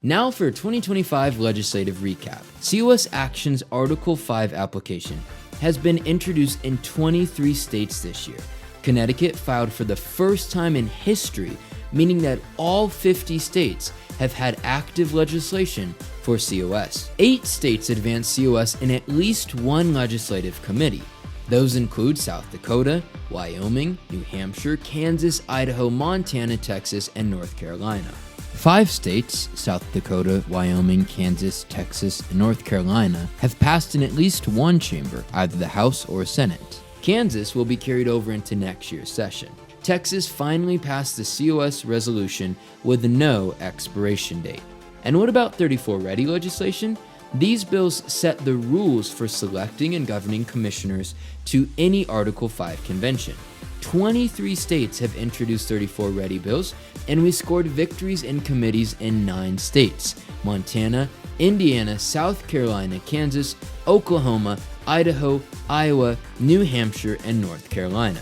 Now for a 2025 legislative recap. COS Action's Article 5 application has been introduced in 23 states this year. Connecticut filed for the first time in history, meaning that all 50 states have had active legislation for COS. 8 states advanced COS in at least one legislative committee. Those include South Dakota, Wyoming, New Hampshire, Kansas, Idaho, Montana, Texas, and North Carolina. 5 states, South Dakota, Wyoming, Kansas, Texas, and North Carolina, have passed in at least one chamber, either the House or Senate. Kansas will be carried over into next year's session. Texas finally passed the COS resolution with no expiration date. And what about 34 Ready legislation? These bills set the rules for selecting and governing commissioners to any Article 5 convention. 23 states have introduced 34 Ready bills, and we scored victories in committees in 9 states: Montana, Indiana, South Carolina, Kansas, Oklahoma, Idaho, Iowa, New Hampshire, and North Carolina.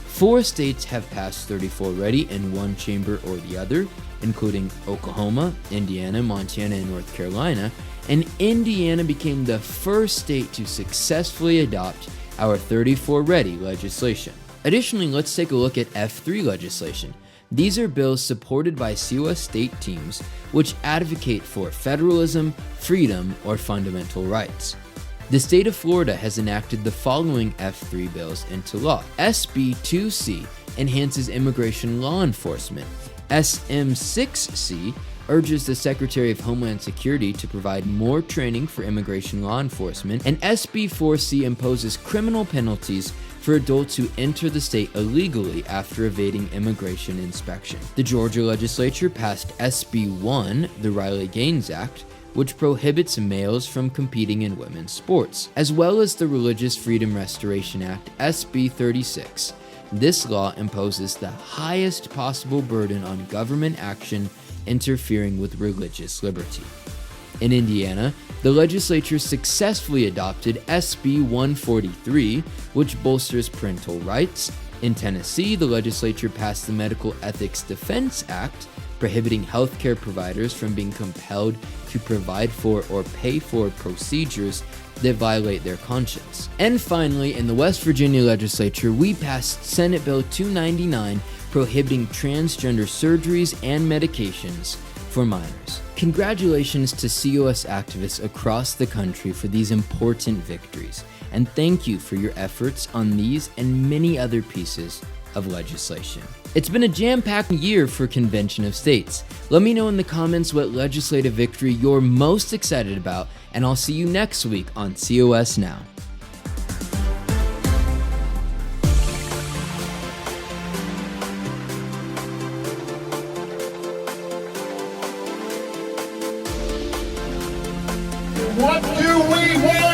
4 states have passed 34 Ready in one chamber or the other, including Oklahoma, Indiana, Montana, and North Carolina, and Indiana became the first state to successfully adopt our 34 Ready legislation. Additionally, let's take a look at F3 legislation. These are bills supported by COS state teams which advocate for federalism, freedom, or fundamental rights. The state of Florida has enacted the following F3 bills into law. SB 2C enhances immigration law enforcement. SM 6C urges the Secretary of Homeland Security to provide more training for immigration law enforcement, and SB 4C imposes criminal penalties for adults who enter the state illegally after evading immigration inspection. The Georgia legislature passed SB 1, the Riley-Gaines Act, which prohibits males from competing in women's sports, as well as the Religious Freedom Restoration Act, SB 36. This law imposes the highest possible burden on government action interfering with religious liberty. In Indiana, the legislature successfully adopted SB 143, which bolsters parental rights. In Tennessee, the legislature passed the Medical Ethics Defense Act, prohibiting healthcare providers from being compelled to provide for or pay for procedures that violate their conscience. And finally, in the West Virginia legislature, we passed Senate Bill 299, prohibiting transgender surgeries and medications for minors. Congratulations to COS activists across the country for these important victories, and thank you for your efforts on these and many other pieces of legislation. It's been a jam-packed year for Convention of States. Let me know in the comments what legislative victory you're most excited about, and I'll see you next week on COS Now. What do we want?